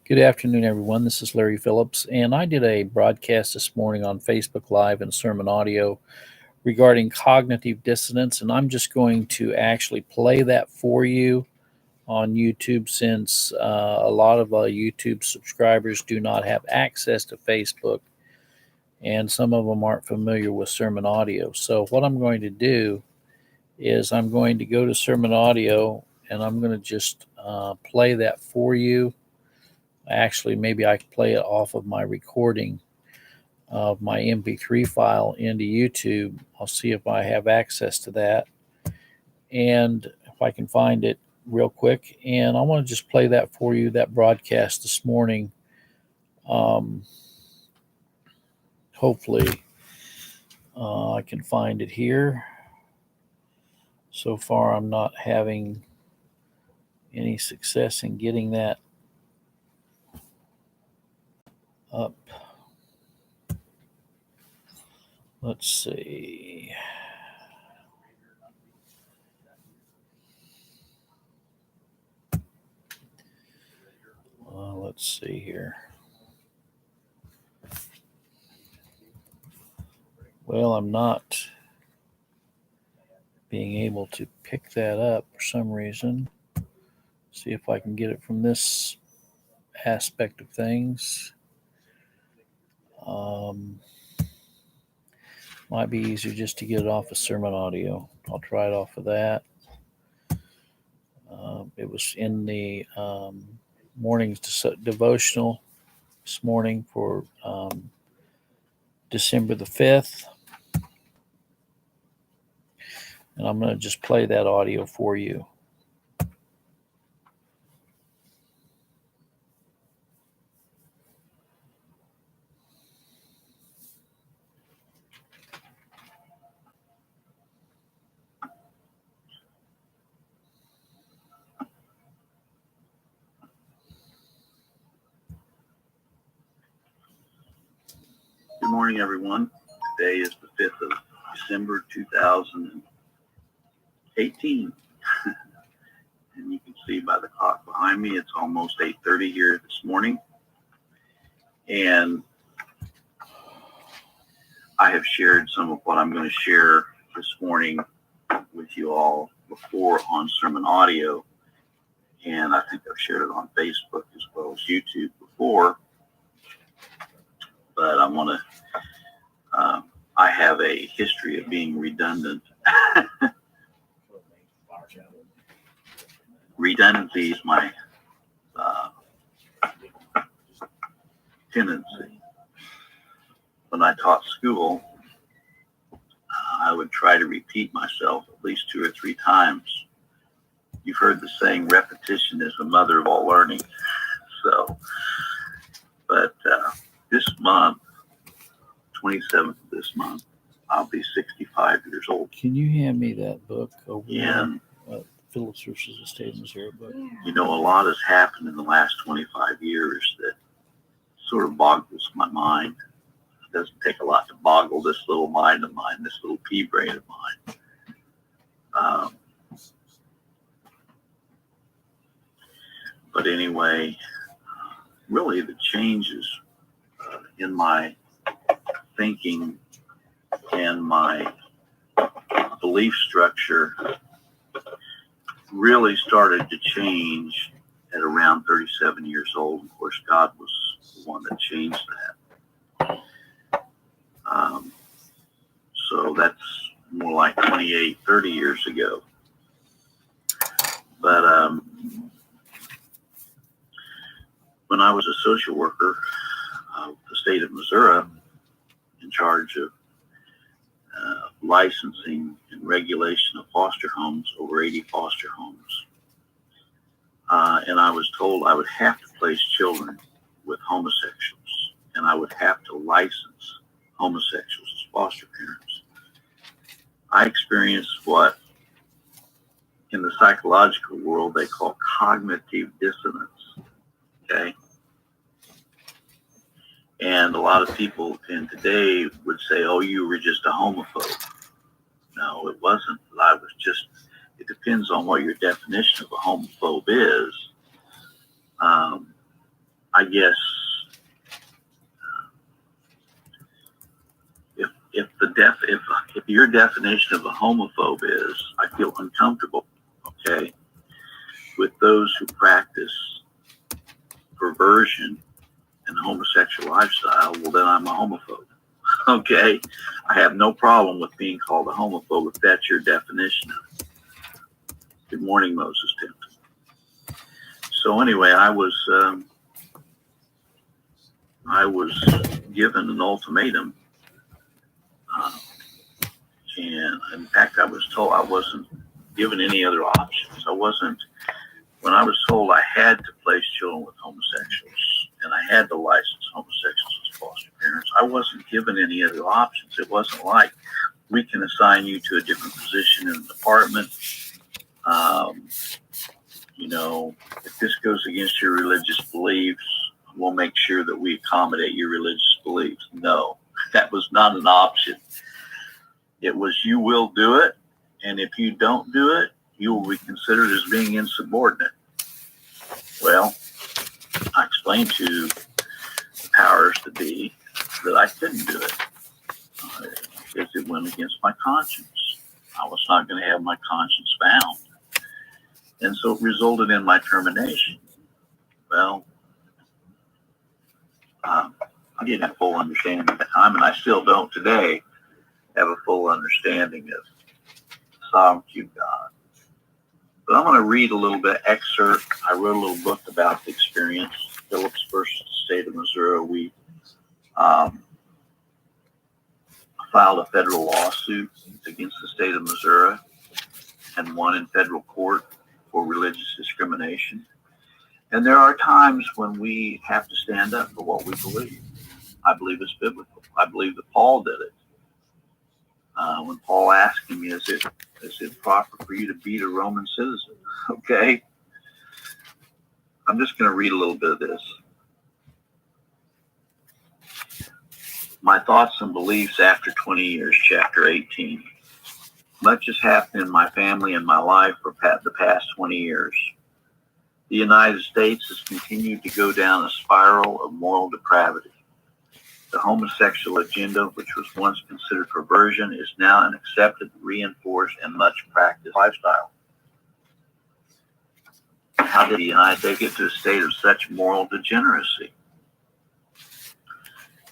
Good afternoon, everyone. This is Larry Phillips, and I did a broadcast this morning on Facebook Live and Sermon Audio regarding cognitive dissonance, and I'm just going to actually play that for you on YouTube since a lot of YouTube subscribers do not have access to Facebook, and some of them aren't familiar with Sermon Audio. So, what I'm going to do is I'm going to go to Sermon Audio and I'm going to just play that for you. Actually, maybe I can play it off of my recording of my MP3 file into YouTube. I'll see if I have access to that and if I can find it real quick. And I want to just play that for you, that broadcast this morning. Um, Hopefully, I can find it here. So far, I'm not having any success in getting that up. Let's see. Let's see here. Well, I'm not being able to pick that up for some reason. See if I can get it from this aspect of things. Might be easier just to get it off of Sermon Audio. I'll try it off of that. It was in the morning's devotional this morning for December the 5th. And I'm going to just play that audio for you. Good morning, everyone. Today is the 5th of December, 2018. And you can see by the clock behind me, it's almost 8:30 here this morning. And I have shared some of what I'm going to share this morning with you all before on Sermon Audio. And I think I've shared it on Facebook as well as YouTube before. But I want to, I have a history of being redundant. Redundancy is my tendency. When I taught school, I would try to repeat myself at least 2 or 3 times. You've heard the saying, repetition is the mother of all learning. So, but this month, 27th of this month, I'll be 65 years old. Can you hand me that book over there? Phillips versus the State of Missouri book. You know, a lot has happened in the last 25 years that sort of boggles my mind. It doesn't take a lot to boggle this little mind of mine, this little pea brain of mine. But anyway, really the changes in my thinking and my belief structure really started to change at around 37 years old. Of course, God was the one that changed that. So that's more like 28, 30 years ago. But when I was a social worker of the state of Missouri, in charge of licensing and regulation of foster homes, over 80 foster homes. And I was told I would have to place children with homosexuals, and I would have to license homosexuals as foster parents. I experienced what in the psychological world they call cognitive dissonance. Okay. And a lot of people in today would say, oh, you were just a homophobe. No, it wasn't. I was just, it depends on what your definition of a homophobe is. I guess if your definition of a homophobe is I feel uncomfortable, okay, with those who practice perversion and the homosexual lifestyle, well then I'm a homophobe. Okay, I have no problem with being called a homophobe if that's your definition of it. Good morning, Moses Tim. So anyway, I was given an ultimatum, and in fact, I was told I wasn't given any other options. When I was told I had to place children with homosexuals and I had to license homosexuals as foster parents, I wasn't given any other options. It wasn't like we can assign you to a different position in the department. If this goes against your religious beliefs, we'll make sure that we accommodate your religious beliefs. No, that was not an option. It was you will do it, and if you don't do it, you will be considered as being insubordinate. Well, I explained to the powers that be that I couldn't do it because it went against my conscience. I was not going to have my conscience bound. And so it resulted in my termination. Well, I didn't have full understanding at the time, and I still don't today have a full understanding of the sovereignty of God. But I'm going to read a little bit excerpt. I wrote a little book about the experience, Phillips versus the state of Missouri. We filed a federal lawsuit against the state of Missouri and won in federal court for religious discrimination. And there are times when we have to stand up for what we believe. I believe it's biblical. I believe that Paul did it. When Paul asked him, is it proper for you to beat a Roman citizen? Okay. I'm just going to read a little bit of this. My thoughts and beliefs after 20 years, chapter 18. Much has happened in my family and my life for the past 20 years. The United States has continued to go down a spiral of moral depravity. The homosexual agenda, which was once considered perversion, is now an accepted, reinforced, and much practiced lifestyle. How did the United States get to a state of such moral degeneracy?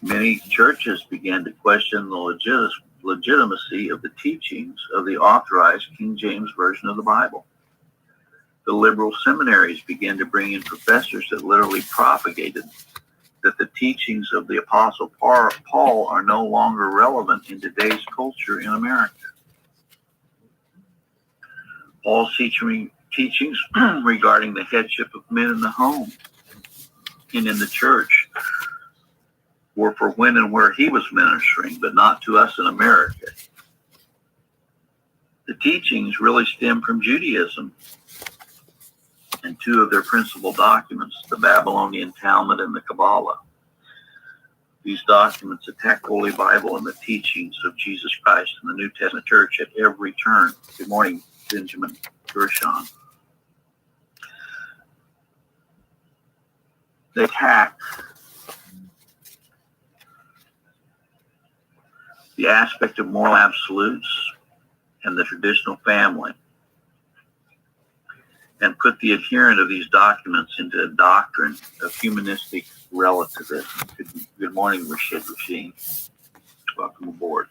Many churches began to question the legitimacy of the teachings of the authorized King James Version of the Bible. The liberal seminaries began to bring in professors that literally propagated that the teachings of the Apostle Paul are no longer relevant in today's culture in America. Paul's teachings regarding the headship of men in the home and in the church were for when and where he was ministering, but not to us in America. The teachings really stem from Judaism and two of their principal documents, the Babylonian Talmud and the Kabbalah. These documents attack the Holy Bible and the teachings of Jesus Christ and the New Testament church at every turn. Good morning, Benjamin Gershon. They attack the aspect of moral absolutes and the traditional family, and put the adherent of these documents into a doctrine of humanistic relativism. Good morning, Rashid Rasheen. Welcome aboard.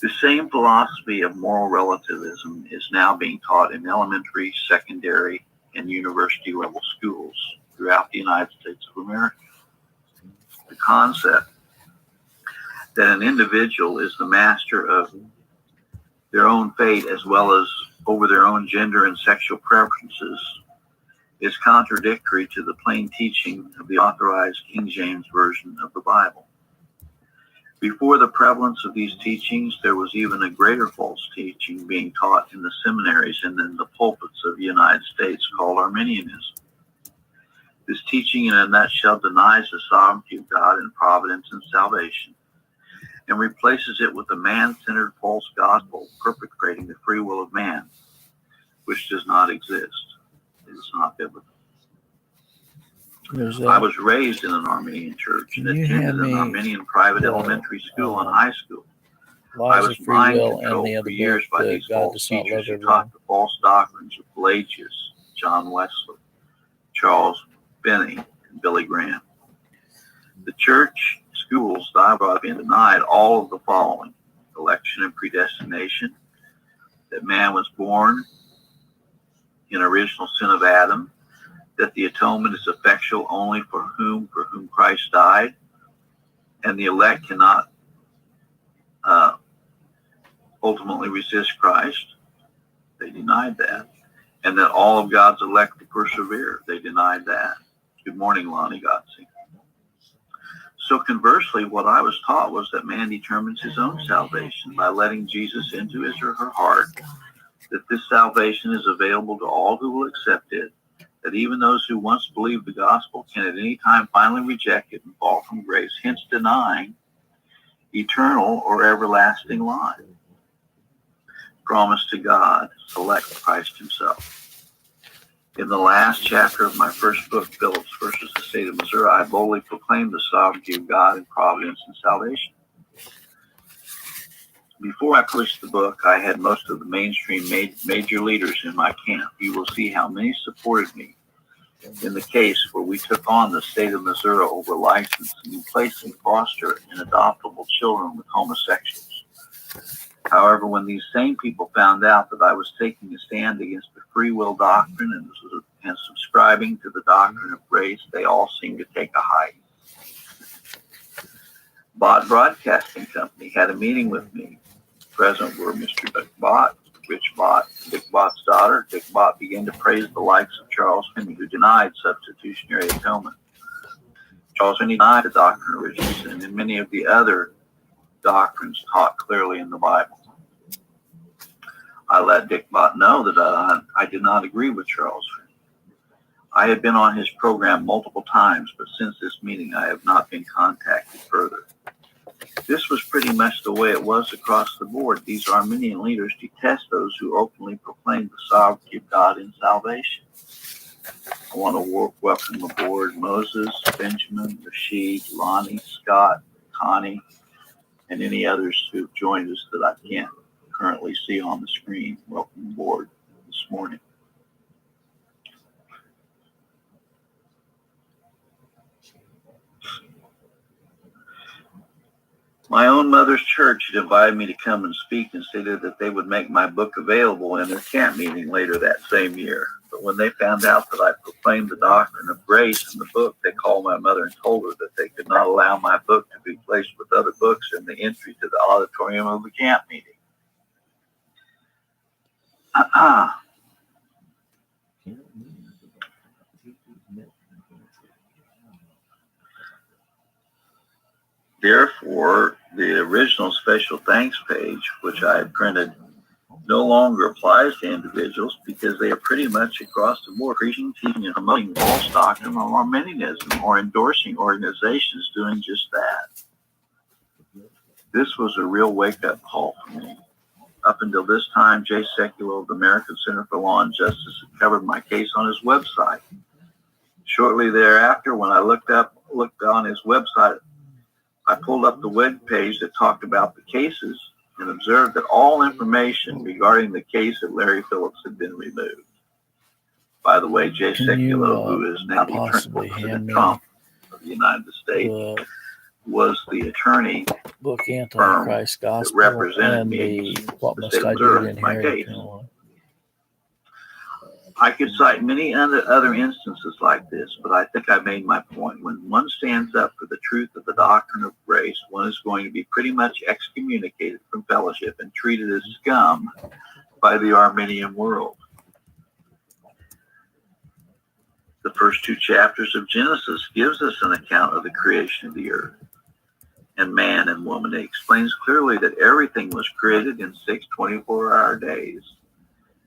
The same philosophy of moral relativism is now being taught in elementary, secondary, and university level schools throughout the United States of America. The concept that an individual is the master of their own fate as well as over their own gender and sexual preferences is contradictory to the plain teaching of the authorized King James Version of the Bible. Before the prevalence of these teachings, there was even a greater false teaching being taught in the seminaries and in the pulpits of the United States called Arminianism. This teaching in a nutshell denies the sovereignty of God in providence and salvation, and replaces it with a man-centered false gospel perpetrating the free will of man, which does not exist. It is not biblical. I was raised in an Armenian church and attended an Armenian private elementary school and high school. I was mind controlled for years by these false teachers who taught the false doctrines of Pelagius, John Wesley, Charles Finney, and Billy Graham. The church schools that I brought up in denied all of the following: election and predestination, that man was born in original sin of Adam, that the atonement is effectual only for whom Christ died, and the elect cannot ultimately resist Christ. They denied that. And that all of God's elect will persevere. They denied that. Good morning, Lonnie Gotzi. So conversely, what I was taught was that man determines his own salvation by letting Jesus into his or her heart, that this salvation is available to all who will accept it, that even those who once believed the gospel can at any time finally reject it and fall from grace, hence denying eternal or everlasting life promised to God, select Christ himself. In the last chapter of my first book, Phillips versus the State of Missouri, I boldly proclaimed the sovereignty of God in providence and salvation. Before I published the book, I had most of the mainstream major leaders in my camp. You will see how many supported me in the case where we took on the state of Missouri over licensing and placing foster and adoptable children with homosexuals. However, when these same people found out that I was taking a stand against the free will doctrine and subscribing to the doctrine of grace, they all seemed to take a hike. Bott Broadcasting Company had a meeting with me. Present were Mr. Dick Bott, Rich Bott, Dick Bott's daughter. Dick Bott began to praise the likes of Charles Finney, who denied substitutionary atonement. Charles Finney denied the doctrine of original sin and many of the other doctrines taught clearly in the Bible. I let Dick Bott know that I did not agree with Charles Finney. I had been on his program multiple times, but since this meeting, I have not been contacted further. This was pretty much the way it was across the board. These Armenian leaders detest those who openly proclaim the sovereignty of God in salvation. I want to welcome aboard Moses, Benjamin, Rashid, Lonnie, Scott, Connie, and any others who've joined us that I can't currently see on the screen. Welcome aboard this morning. My own mother's church had invited me to come and speak and stated that they would make my book available in their camp meeting later that same year. But when they found out that I proclaimed the doctrine of grace in the book, they called my mother and told her that they could not allow my book to be placed with other books in the entry to the auditorium of the camp meeting. Therefore, the original special thanks page, which I had printed, no longer applies to individuals because they are pretty much across the board preaching, teaching, and promoting false doctrine or Arminianism or endorsing organizations doing just that. This was a real wake-up call for me. Up until this time, Jay Sekulow of the American Center for Law and Justice had covered my case on his website. Shortly thereafter, when I looked on his website, I pulled up the web page that talked about the cases and observed that all information regarding the case of Larry Phillips had been removed. By the way, Jay Sekulow, who is now the President Trump of the United States, was the attorney firm that represented me in the state of Missouri in my case. I could cite many other instances like this, but I think I made my point. When one stands up for the truth of the doctrine of grace, one is going to be pretty much excommunicated from fellowship and treated as scum by the Arminian world. The first two chapters of Genesis gives us an account of the creation of the earth and man and woman. It explains clearly that everything was created in 6 24-hour days.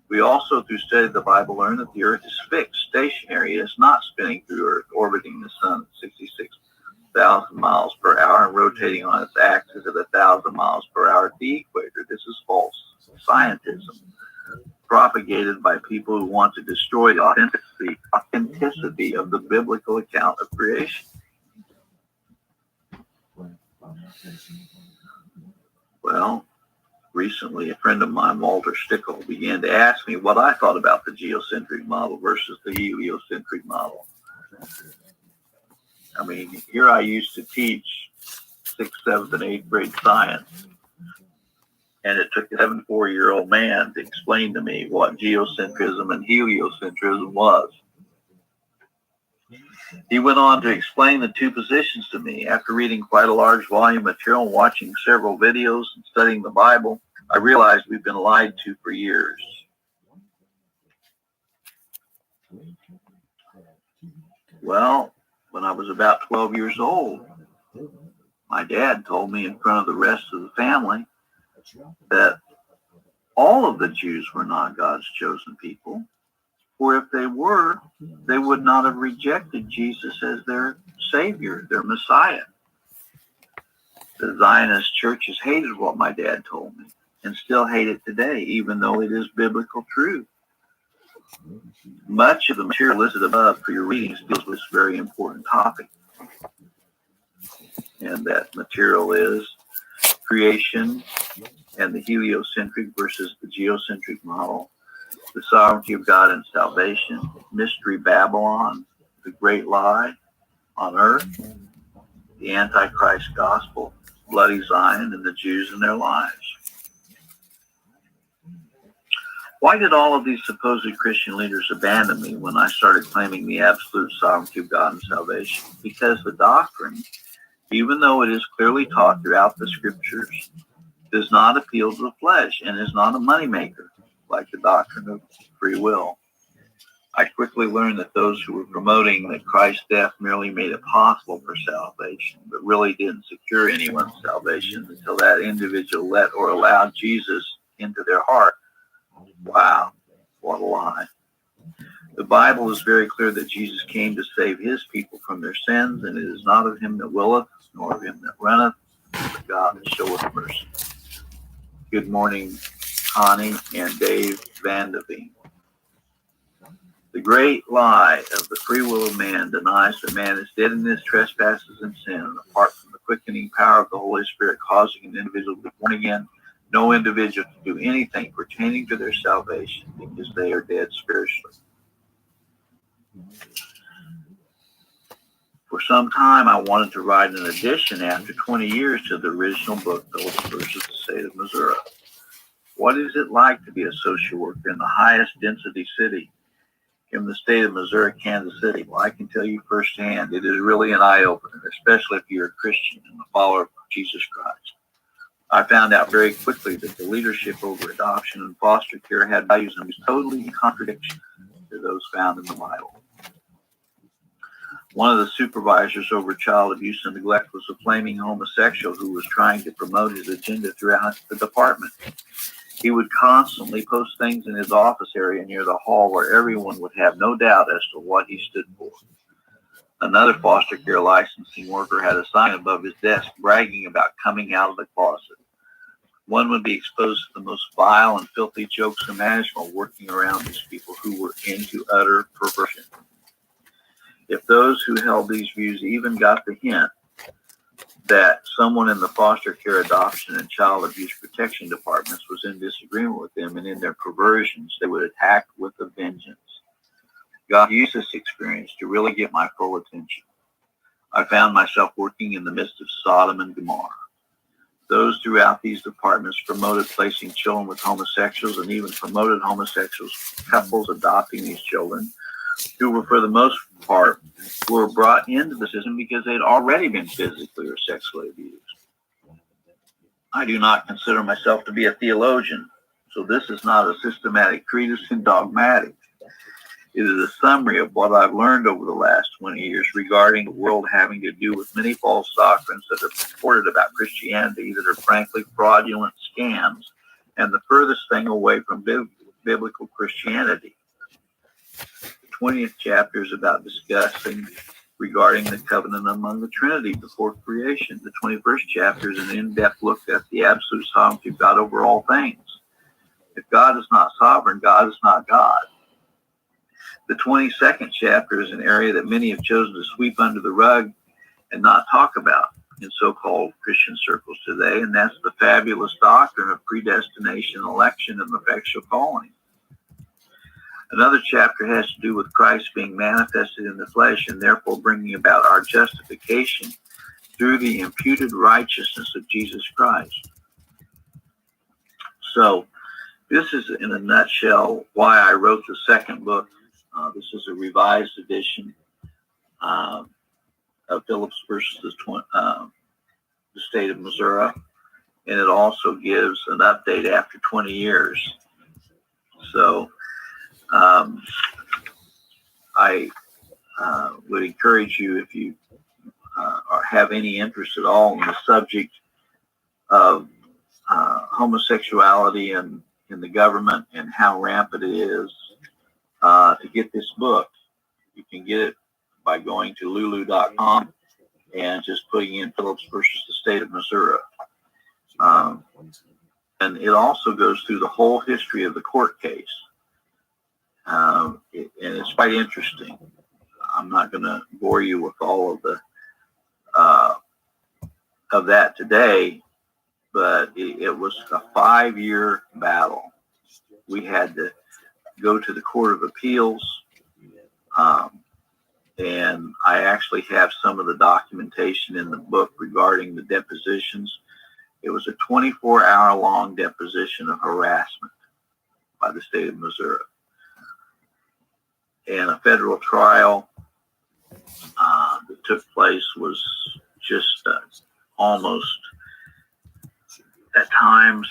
We also, through study of the Bible, learn that the earth is fixed, stationary. It is not spinning through earth, orbiting the sun at 66,000 miles per hour and rotating on its axis at 1,000 miles per hour at the equator. This is false scientism, propagated by people who want to destroy the authenticity of the biblical account of creation? Well, recently a friend of mine, Walter Stickle, began to ask me what I thought about the geocentric model versus the heliocentric model. I mean, here I used to teach 6th, 7th, and 8th grade science, and it took a 74-year-old man to explain to me what geocentrism and heliocentrism was. He went on to explain the two positions to me. After reading quite a large volume of material, watching several videos, and studying the Bible, I realized we've been lied to for years. Well, when I was about 12 years old, my dad told me in front of the rest of the family that all of the Jews were not God's chosen people, for if they were, they would not have rejected Jesus as their Savior, their Messiah. The Zionist churches hated what my dad told me and still hate it today, even though it is biblical truth. Much of the material listed above for your readings deals with this very important topic. And that material is creation and the heliocentric versus the geocentric model, the sovereignty of God and salvation, mystery Babylon, the great lie on earth, the Antichrist gospel, bloody Zion, and the Jews and their lives. Why did all of these supposed Christian leaders abandon me when I started claiming the absolute sovereignty of God and salvation? Because the doctrine, even though it is clearly taught throughout the scriptures, does not appeal to the flesh and is not a moneymaker like the doctrine of free will. I quickly learned that those who were promoting that Christ's death merely made it possible for salvation, but really didn't secure anyone's salvation until that individual let or allowed Jesus into their heart. Wow, what a lie. The Bible is very clear that Jesus came to save his people from their sins, and it is not of him that willeth, nor of him that runneth, but God that showeth mercy. Good morning, Connie and Dave Vandeveen. The great lie of the free will of man denies that man is dead in his trespasses and sin, and apart from the quickening power of the Holy Spirit causing an individual to be born again, no individual can do anything pertaining to their salvation because they are dead spiritually. For some time, I wanted to write an addition after 20 years to the original book, Phillips versus the State of Missouri. What is it like to be a social worker in the highest density city in the state of Missouri, Kansas City? Well, I can tell you firsthand, it is really an eye-opener, especially if you're a Christian and a follower of Jesus Christ. I found out very quickly that the leadership over adoption and foster care had values and was totally in contradiction to those found in the Bible. One of the supervisors over child abuse and neglect was a flaming homosexual who was trying to promote his agenda throughout the department. He would constantly post things in his office area near the hall where everyone would have no doubt as to what he stood for. Another foster care licensing worker had a sign above his desk bragging about coming out of the closet. One would be exposed to the most vile and filthy jokes imaginable working around these people who were into utter perversion. If those who held these views even got the hint that someone in the foster care, adoption, and child abuse protection departments was in disagreement with them and in their perversions, they would attack with a vengeance. God used this experience to really get my full attention. I found myself working in the midst of Sodom and Gomorrah. Those throughout these departments promoted placing children with homosexuals and even promoted homosexuals couples adopting these children, who were, for the most part, were brought into the system because they had already been physically or sexually abused. I do not consider myself to be a theologian, so this is not a systematic treatise in dogmatic. It is a summary of what I've learned over the last 20 years regarding the world having to do with many false doctrines that are purported about Christianity that are frankly fraudulent scams and the furthest thing away from biblical Christianity. The 20th chapter is about discussing regarding the covenant among the Trinity before creation. The 21st chapter is an in-depth look at the absolute sovereignty of God over all things. If God is not sovereign, God is not God. The 22nd chapter is an area that many have chosen to sweep under the rug and not talk about in so-called Christian circles today, and that's the fabulous doctrine of predestination, election, and effectual calling. Another chapter has to do with Christ being manifested in the flesh and therefore bringing about our justification through the imputed righteousness of Jesus Christ. So this is, in a nutshell, why I wrote the second book. This is a revised edition of Phillips versus the state of Missouri, and it also gives an update after 20 years. So I would encourage you, if you have any interest at all in the subject of homosexuality in the government and how rampant it is, to get this book. You can get it by going to lulu.com and just putting in Phillips versus the state of Missouri. And it also goes through the whole history of the court case. And it's quite interesting. I'm not going to bore you with all of the of that today, but it was a 5-year battle. We had to go to the Court of Appeals, and I actually have some of the documentation in the book regarding the depositions. It was a 24-hour-long deposition of harassment by the state of Missouri. And a federal trial that took place was just almost, at times,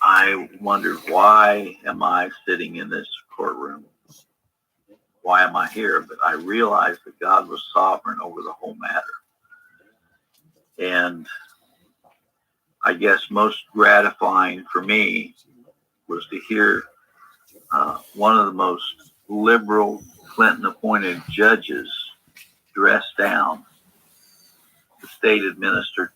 I wondered, why am I sitting in this courtroom? Why am I here? But I realized that God was sovereign over the whole matter. And I guess most gratifying for me was to hear one of the most liberal Clinton-appointed judges dress down the state administered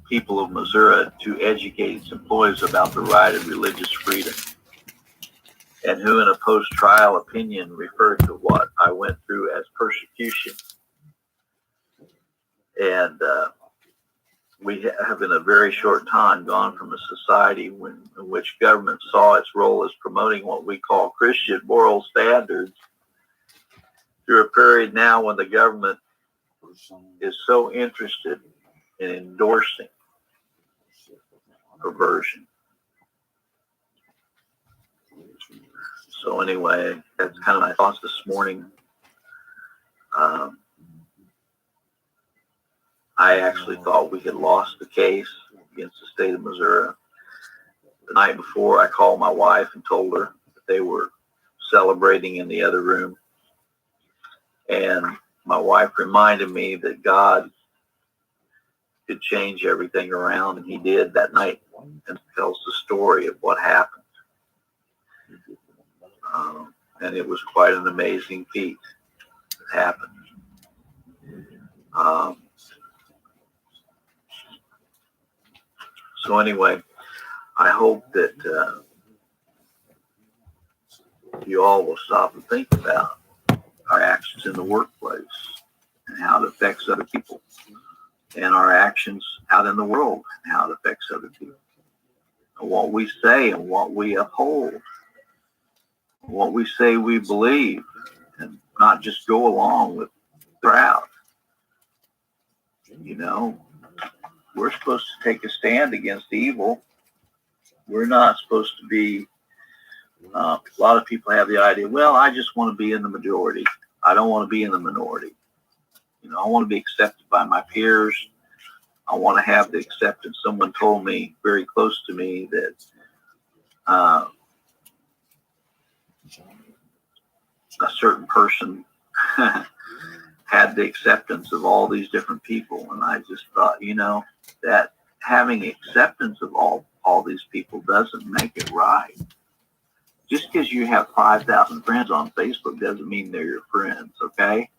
people of Missouri to educate its employees about the right of religious freedom, and who in a post-trial opinion referred to what I went through as persecution. And we have in a very short time gone from a society in which government saw its role as promoting what we call Christian moral standards through a period now when the government is so interested in endorsing perversion. So anyway, that's kind of my thoughts this morning. I actually thought we had lost the case against the state of Missouri. The night before, I called my wife and told her that they were celebrating in the other room. And my wife reminded me that God could change everything around, and he did that night, and tells the story of what happened. And it was quite an amazing feat that happened. So anyway, I hope that you all will stop and think about our actions in the workplace and how it affects other people, and our actions out in the world and how it affects other people, and what we say and what we uphold, what we say we believe, and not just go along with the crowd. You know, we're supposed to take a stand against evil. We're not supposed to be, a lot of people have the idea, well, I just want to be in the majority. I don't want to be in the minority. You know, I want to be accepted by my peers. I want to have the acceptance. Someone told me very close to me that a certain person had the acceptance of all these different people. And I just thought, you know, that having acceptance of all these people doesn't make it right. Just because you have 5,000 friends on Facebook doesn't mean they're your friends, okay?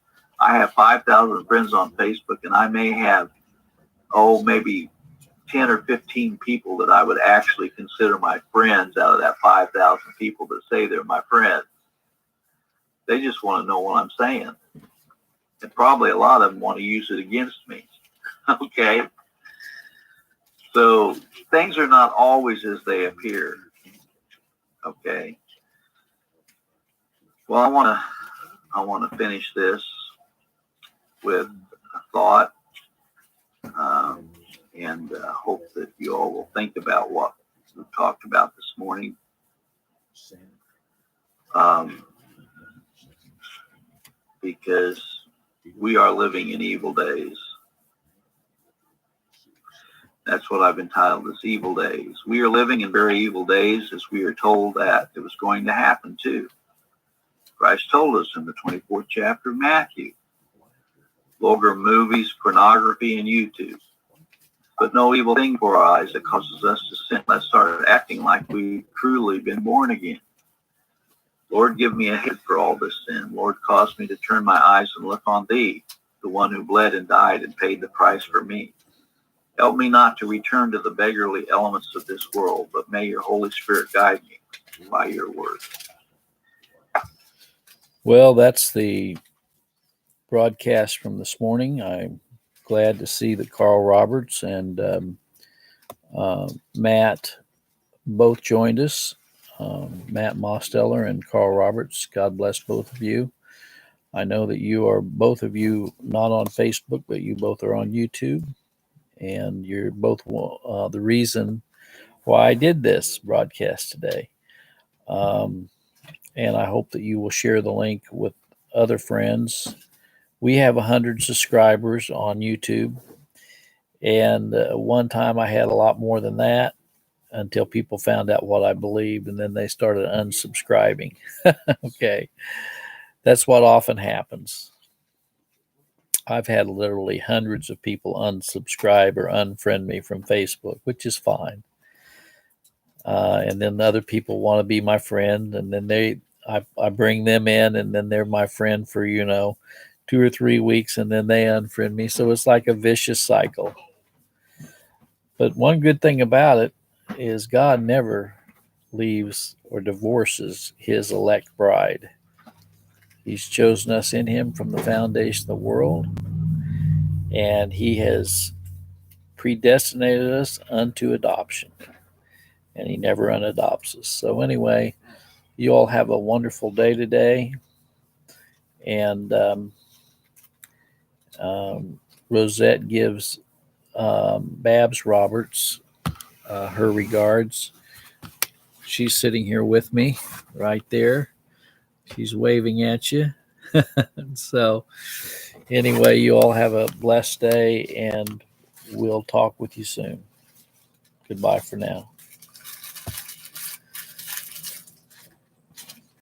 I have 5,000 friends on Facebook, and I may have, maybe 10 or 15 people that I would actually consider my friends out of that 5,000 people that say they're my friends. They just want to know what I'm saying. And probably a lot of them want to use it against me. Okay? So things are not always as they appear. Okay? Well, I want to finish this with a thought, and hope that you all will think about what we talked about this morning. Because we are living in evil days. That's what I've entitled this, Evil Days. We are living in very evil days, as we are told that it was going to happen too. Christ told us in the 24th chapter of Matthew. Vulgar movies, pornography, and YouTube. But no evil thing for our eyes that causes us to sin. Let's start acting like we've truly been born again. Lord, give me a head for all this sin. Lord, cause me to turn my eyes and look on thee, the one who bled and died and paid the price for me. Help me not to return to the beggarly elements of this world, but may your Holy Spirit guide me by your word. Well, that's the broadcast from this morning. I'm glad to see that Carl Roberts and Matt both joined us. Matt Mosteller and Carl Roberts. God bless both of you. I know that you are, both of you, not on Facebook, but you both are on YouTube. And you're both the reason why I did this broadcast today. And I hope that you will share the link with other friends. We have 100 subscribers on YouTube. And one time I had a lot more than that until people found out what I believed, and then they started unsubscribing. Okay. That's what often happens. I've had literally hundreds of people unsubscribe or unfriend me from Facebook, which is fine. And then other people want to be my friend, and then I bring them in, and then they're my friend for 2 or 3 weeks, and then they unfriend me. So it's like a vicious cycle. But one good thing about it is God never leaves or divorces his elect bride. He's chosen us in him from the foundation of the world, and he has predestinated us unto adoption, and he never unadopts us. So anyway, you all have a wonderful day today, and Rosette gives Babs Roberts her regards. She's sitting here with me right there. She's waving at you. So anyway, you all have a blessed day, and we'll talk with you soon. Goodbye for now.